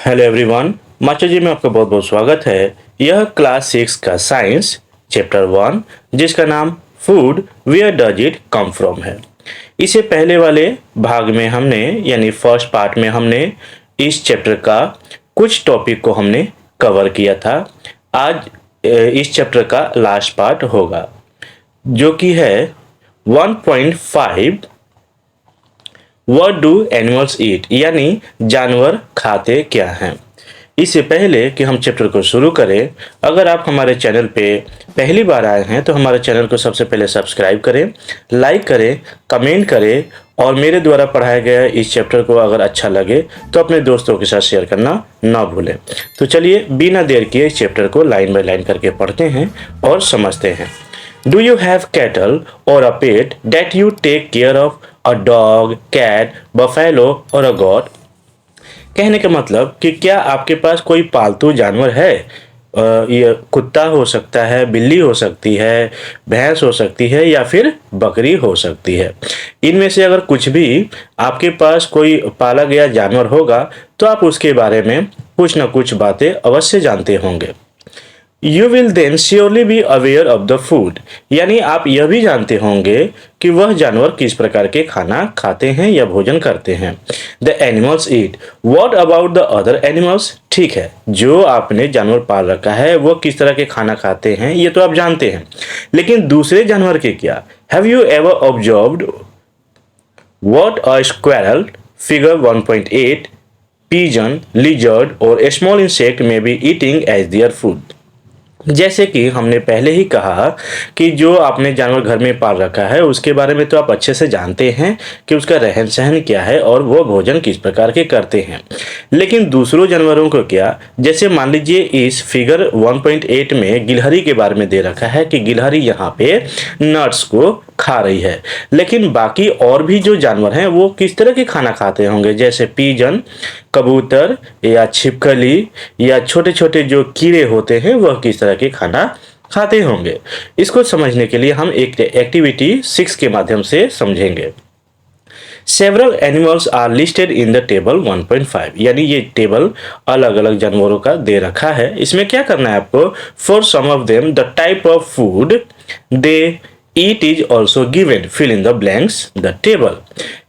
Hello everyone. Master जी में आपका बहुत बहुत स्वागत है। यह क्लास 6 का साइंस चैप्टर 1 जिसका नाम food where does it come from है। इसे पहले वाले भाग में हमने यानी फर्स्ट पार्ट में हमने इस चैप्टर का कुछ टॉपिक को हमने कवर किया था। आज इस चैप्टर का लास्ट पार्ट होगा जो कि है 1.5 व्हाट डू एनिमल्स ईट यानी जानवर खाते क्या हैं। इससे पहले कि हम चैप्टर को शुरू करें, अगर आप हमारे चैनल पे पहली बार आए हैं तो हमारे चैनल को सबसे पहले सब्सक्राइब करें, लाइक करें, कमेंट करें और मेरे द्वारा पढ़ाया गया इस चैप्टर को अगर अच्छा लगे तो अपने दोस्तों के साथ शेयर करना ना भूलें। तो चलिए बिना देर किए इस चैप्टर को लाइन बाय लाइन करके पढ़ते हैं और समझते हैं। डू यू हैव कैटल और a pet that you take care of a dog, cat, buffalo और अ गॉट। कहने का मतलब कि क्या आपके पास कोई पालतू जानवर है। ये कुत्ता हो सकता है, बिल्ली हो सकती है, भैंस हो सकती है या फिर बकरी हो सकती है। इनमें से अगर कुछ भी आपके पास कोई पाला गया जानवर होगा तो आप उसके बारे में कुछ ना कुछ बातें अवश्य जानते होंगे। You will then surely be aware of the food यानी आप यह भी जानते होंगे कि वह जानवर किस प्रकार के खाना खाते हैं या भोजन करते हैं। The animals eat. What about the other animals. ठीक है, जो आपने जानवर पाल रखा है वो किस तरह के खाना खाते हैं ये तो आप जानते हैं, लेकिन दूसरे जानवर के क्या। Have you ever observed what a squirrel figure 1.8 pigeon, lizard और a small insect may be eating as their food। जैसे कि हमने पहले ही कहा कि जो आपने जानवर घर में पाल रखा है उसके बारे में तो आप अच्छे से जानते हैं कि उसका रहन सहन क्या है और वो भोजन किस प्रकार के करते हैं, लेकिन दूसरों जानवरों को क्या। जैसे मान लीजिए इस फिगर 1.8 में गिलहरी के बारे में दे रखा है कि गिलहरी यहाँ पे नट्स को खा रही है, लेकिन बाकी और भी जो जानवर हैं वो किस तरह के खाना खाते होंगे। जैसे पीजन, कबूतर या छिपकली या छोटे छोटे जो कीड़े होते हैं वह किस तरह के खाना खाते होंगे। इसको समझने के लिए हम एक एक्टिविटी 6 के माध्यम से समझेंगे। Several animals are listed in the table 1.5 यानी ये टेबल अलग अलग जानवरों का दे रखा है। इसमें क्या करना है आपको। For some of them the type of food they eat is also given, fill in the blanks the table.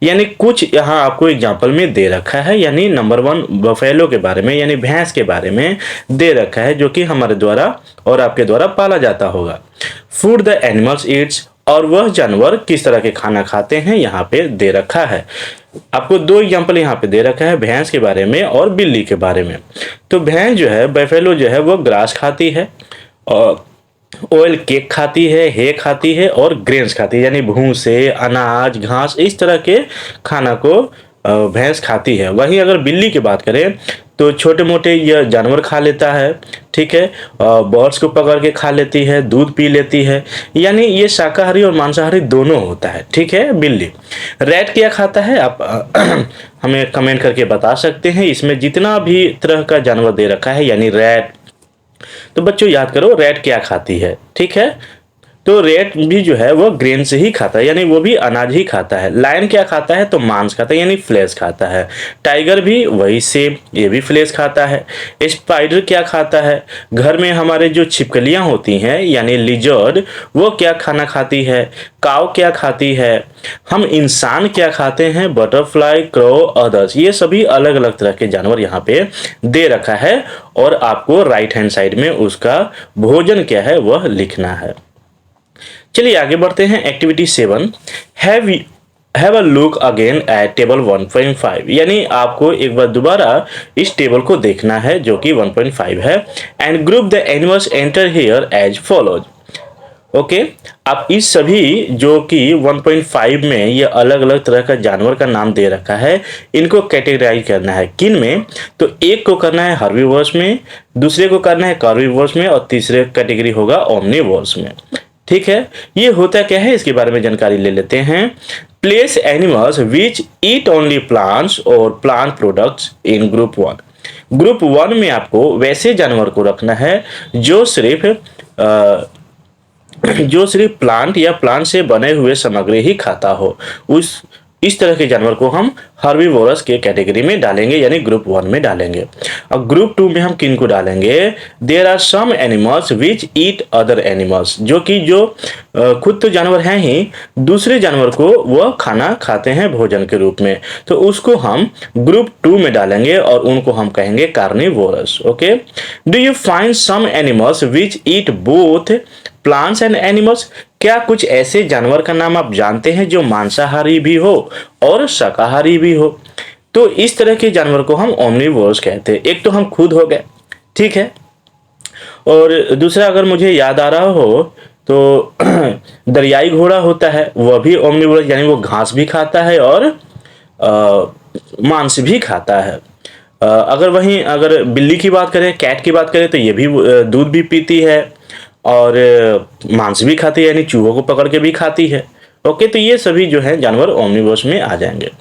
यानी कुछ यहाँ आपको एग्जाम्पल में दे रखा है, यानी नंबर 1 बफेलो के बारे में यानी भैंस के बारे में दे रखा है जो कि हमारे द्वारा और आपके द्वारा पाला जाता होगा। फूड द एनिमल्स ईट्स और वह जानवर किस तरह के खाना खाते हैं यहाँ पे दे रखा है। आपको 2 एग्जाम्पल यहाँ पे दे रखा है, भैंस के बारे में और बिल्ली के बारे में। तो भैंस जो है बफेलो जो है वो ग्रास खाती है और ऑयल केक खाती है, हे खाती है और ग्रेन्स खाती है यानी भूसे, अनाज, घास इस तरह के खाना को भैंस खाती है। वहीं अगर बिल्ली की बात करें तो छोटे मोटे यह जानवर खा लेता है, ठीक है, बर्ड्स को पकड़ के खा लेती है, दूध पी लेती है, यानी ये शाकाहारी और मांसाहारी दोनों होता है, ठीक है। बिल्ली। रैट क्या खाता है आप हमें कमेंट करके बता सकते हैं। इसमें जितना भी तरह का जानवर दे रखा है यानी रैट, तो बच्चों याद करो रैट क्या खाती है, ठीक है। तो रैट भी जो है वो ग्रेन से ही खाता है यानी वो भी अनाज ही खाता है। लायन क्या खाता है तो मांस खाता है यानी फ्लेश खाता है। टाइगर भी वही सेम, ये भी फ्लेश खाता है। स्पाइडर क्या खाता है। घर में हमारे जो छिपकलियां होती हैं यानी लिजर्ड वो क्या खाना खाती है। काव क्या खाती है। हम इंसान क्या खाते हैं, बटरफ्लाई, क्रो, अदर्स, ये सभी अलग अलग तरह के जानवर यहाँ पे दे रखा है और आपको राइट हैंड साइड में उसका भोजन क्या है वह लिखना है। चलिए आगे बढ़ते हैं। Activity 7 have a look again at table 1.5 यानी आपको एक बार दोबारा इस टेबल को देखना है जो कि 1.5 है। And group the animals enter here as follows. Okay, आप इस सभी जो कि 1.5 में ये अलग अलग तरह का जानवर का नाम दे रखा है इनको कैटेगराइज करना है। किन में, तो एक को करना है हर्बीवोर्स में, दूसरे को करना है कार्निवोर्स में और तीसरे कैटेगरी होगा ओमनिवोर्स में, ठीक है। ये होता क्या है इसके बारे में जानकारी ले लेते हैं। Place animals which eat only plants और plant products in group 1। Group 1 में आपको वैसे जानवर को रखना है जो सिर्फ प्लांट या प्लांट से बने हुए सामग्री ही खाता हो। इस तरह के जानवर को हम हर्बीवोरस के कैटेगरी में डालेंगे, यानी ग्रुप 1 में डालेंगे। और ग्रुप 2 में हम किन को डालेंगे? There are some animals which eat other animals, जो कि खुद तो जानवर हैं ही, दूसरे जानवर को वह खाना खाते हैं भोजन के रूप में, तो उसको हम ग्रुप 2 में डालेंगे और उनको हम कहेंगे carnivorous. Okay, do you find some animals which eat both plants and animals? क्या कुछ ऐसे जानवर का नाम आप जानते हैं जो मांसाहारी भी हो और शाकाहारी भी हो? तो इस तरह के जानवर को हम ओमनिवोरस कहते हैं। एक तो हम खुद हो गए, ठीक है, और दूसरा अगर मुझे याद आ रहा हो तो दरियाई घोड़ा होता है, वह भी ओमनिवोरस, यानी वो घास भी खाता है और मांस भी खाता है। अगर बिल्ली की बात करें, कैट की बात करें, तो ये भी दूध भी पीती है और मांस भी खाती है, यानी चूहों को पकड़ के भी खाती है। ओके, तो ये सभी जो है जानवर ओमनिवोरस में आ जाएंगे।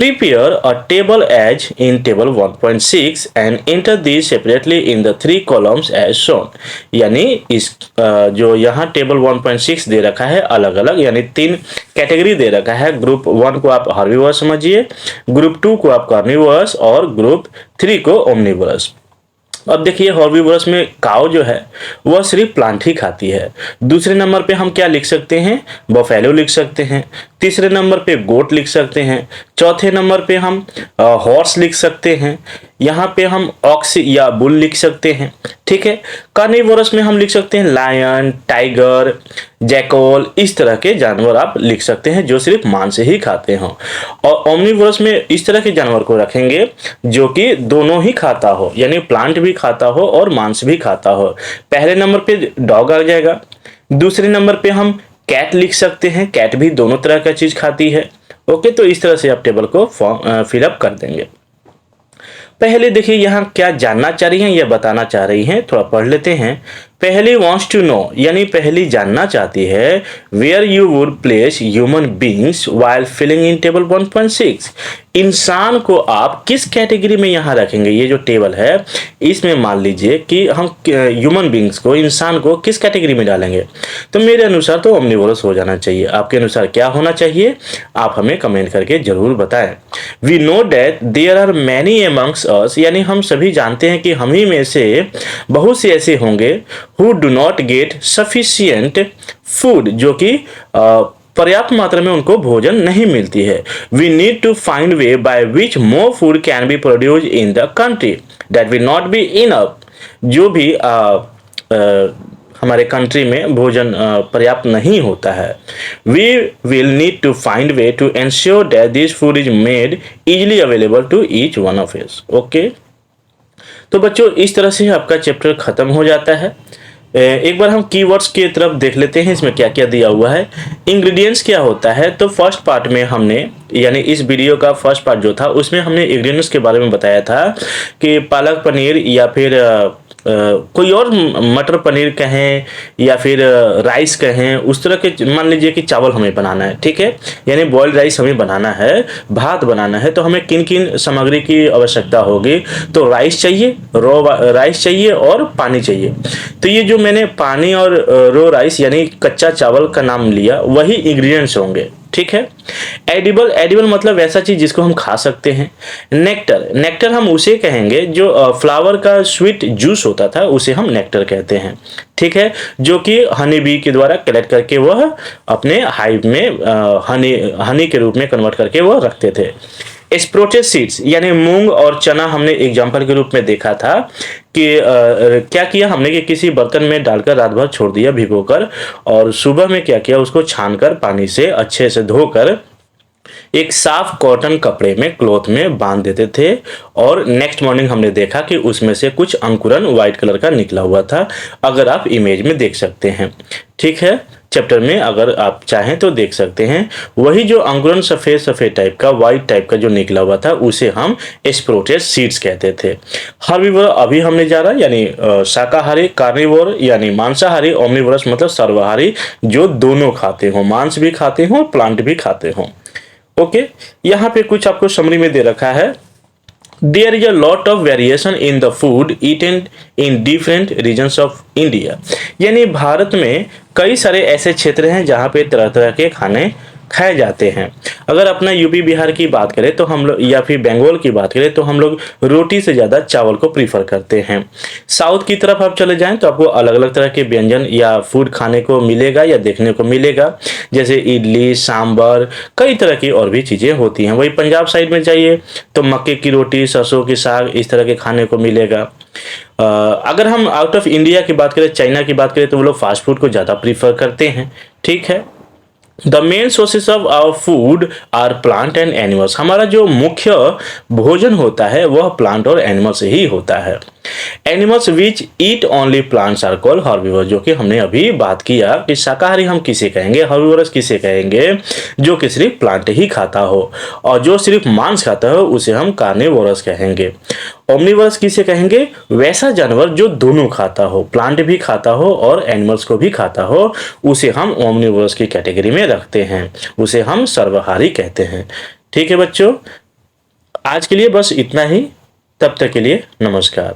Prepare a table as in table 1.6 and enter these separately in the 3 columns as shown। यानी इस जो यहाँ टेबल 1.6 दे रखा है अलग अलग, यानी 3 कैटेगरी दे रखा है। ग्रुप 1 को आप हर्बीवोरस समझिए, ग्रुप 2 को आप कार्निवोरस और ग्रुप 3 को ओमनिवोरस। अब देखिए, हर्बीवोरस में काऊ जो है वह सिर्फ प्लांट ही खाती है। दूसरे नंबर पे हम क्या लिख सकते हैं? बफेलो लिख सकते हैं। तीसरे नंबर पे गोट लिख सकते हैं। चौथे नंबर पे हम हॉर्स लिख सकते हैं। यहाँ पे हम ऑक्स या बुल लिख सकते हैं, ठीक है। कार्निवोरस में हम लिख सकते हैं लायन, टाइगर, जैकल, इस तरह के जानवर आप लिख सकते हैं जो सिर्फ मांस ही खाते हों। और ओमनिवोरस में इस तरह के जानवर को रखेंगे जो कि दोनों ही खाता हो, यानी प्लांट भी खाता हो और मांस भी खाता हो। पहले नंबर पे डॉग आ जाएगा। दूसरे नंबर पे हम कैट लिख सकते हैं, कैट भी दोनों तरह का चीज खाती है। ओके, तो इस तरह से आप टेबल को फिलअप कर देंगे। पहले देखिए यहाँ क्या जानना चाह रही हैं या बताना चाह रही हैं, थोड़ा पढ़ लेते हैं। पहली वॉन्ट्स टू नो, यानी पहली जानना चाहती है where you would place human beings while filling in table 1.6। इंसान को आप किस कैटेगरी में यहाँ रखेंगे? ये जो टेबल है इसमें मान लीजिए कि हम ह्यूमन बींग्स को, इंसान को किस कैटेगरी में डालेंगे, तो मेरे अनुसार तो ओमनिवोरस हो जाना चाहिए। आपके अनुसार क्या होना चाहिए? आप हमें कमेंट करके जरूर बताएं। We know that there are many amongst us, यानी हम सभी जानते हैं कि हम ही में से बहुत से ऐसे होंगे who do not get sufficient food, जो कि पर्याप्त मात्रा में उनको भोजन नहीं मिलती है। We need to find way by which more food can be produced in the country that will not be enough। जो भी हमारे कंट्री में भोजन पर्याप्त नहीं होता है, we will need to find way to ensure that this food is made easily available to each one of us। Okay, तो बच्चों इस तरह से आपका चैप्टर खत्म हो जाता है। एक बार हम कीवर्ड्स की तरफ देख लेते हैं, इसमें क्या क्या दिया हुआ है। इंग्रेडिएंट्स क्या होता है? तो फर्स्ट पार्ट में हमने, यानी इस वीडियो का फर्स्ट पार्ट जो था उसमें हमने इंग्रेडिएंट्स के बारे में बताया था कि पालक पनीर या फिर कोई और मटर पनीर कहें या फिर राइस कहें, उस तरह के, मान लीजिए कि चावल हमें बनाना है, ठीक है, यानी बॉइल्ड राइस हमें बनाना है, भात बनाना है, तो हमें किन किन सामग्री की आवश्यकता होगी? तो राइस चाहिए, रो राइस चाहिए और पानी चाहिए। तो ये जो मैंने पानी और रो राइस यानी कच्चा चावल का नाम लिया, वही इंग्रेडिएंट्स होंगे, ठीक है। एडिबल, एडिबल मतलब वैसा चीज जिसको हम खा सकते हैं। नेक्टर, नेक्टर हम उसे कहेंगे जो फ्लावर का स्वीट जूस होता था, उसे हम नेक्टर कहते हैं, ठीक है, जो कि हनी बी के द्वारा कलेक्ट करके वह अपने हाइव में हनी के रूप में कन्वर्ट करके वह रखते थे। स्प्रोटेड सीड्स यानी मूंग और चना हमने एग्जाम्पल के रूप में देखा था कि क्या किया हमने कि किसी बर्तन में डालकर रात भर छोड़ दिया भिगोकर, और सुबह में क्या किया, उसको छानकर पानी से अच्छे से धोकर एक साफ कॉटन कपड़े में, क्लॉथ में बांध देते थे, और नेक्स्ट मॉर्निंग हमने देखा कि उसमें से कुछ अंकुरन व्हाइट कलर का निकला हुआ था। अगर आप इमेज में देख सकते हैं, ठीक है, चैप्टर में अगर आप चाहें तो देख सकते हैं। वही जो अंकुरन सफेद सफेद टाइप का, व्हाइट टाइप का जो निकला हुआ था, उसे हम स्प्रोटेड सीड्स कहते थे। हर्बीवोर अभी हमने जाना, यानी शाकाहारी, कार्निवोर यानी मांसाहारी, ओमनिवोरस मतलब सर्वाहारी, जो दोनों खाते हो, मांस भी खाते हो प्लांट भी खाते हो। ओके, यहाँ पे कुछ आपको समरी में दे रखा है। There is a lot of variation in the food eaten in different regions of India। यानी भारत में कई सारे ऐसे क्षेत्र हैं जहाँ पे तरह तरह के खाने खाए जाते हैं। अगर अपना यूपी बिहार की बात करें तो हम लोग, या फिर बंगाल की बात करें तो हम लोग रोटी से ज़्यादा चावल को प्रीफर करते हैं। साउथ की तरफ आप चले जाएं तो आपको अलग अलग तरह के व्यंजन या फूड खाने को मिलेगा या देखने को मिलेगा, जैसे इडली, सांभर, कई तरह की और भी चीज़ें होती हैं। वही पंजाब साइड में जाइए तो मक्के की रोटी, सरसों की साग, इस तरह के खाने को मिलेगा। अगर हम आउट ऑफ इंडिया की बात करें, चाइना की बात करें, तो वो लोग फास्ट फूड को ज़्यादा प्रीफर करते हैं। ठीक है। The main sources of our food are plant and animals. हमारा जो मुख्य भोजन होता है वह प्लांट और एनिमल से ही होता है। Animals which eat only plants are called herbivores, जो कि हमने अभी बात किया कि शाकाहारी हम किसे कहेंगे, हर्बीवर्स किसे कहेंगे, जो कि सिर्फ प्लांट ही खाता हो, और जो सिर्फ मांस खाता हो उसे हम कार्निवोरस कहेंगे। ओमनिवोरस किसे कहेंगे, वैसा जानवर जो दोनों खाता हो, प्लांट भी खाता हो और एनिमल्स को भी खाता हो, उसे हम ओमनिवोरस की कैटेगरी में रखते हैं, उसे हम सर्वहारी कहते हैं। ठीक है बच्चों, आज के लिए बस इतना ही। तब तक के लिए नमस्कार।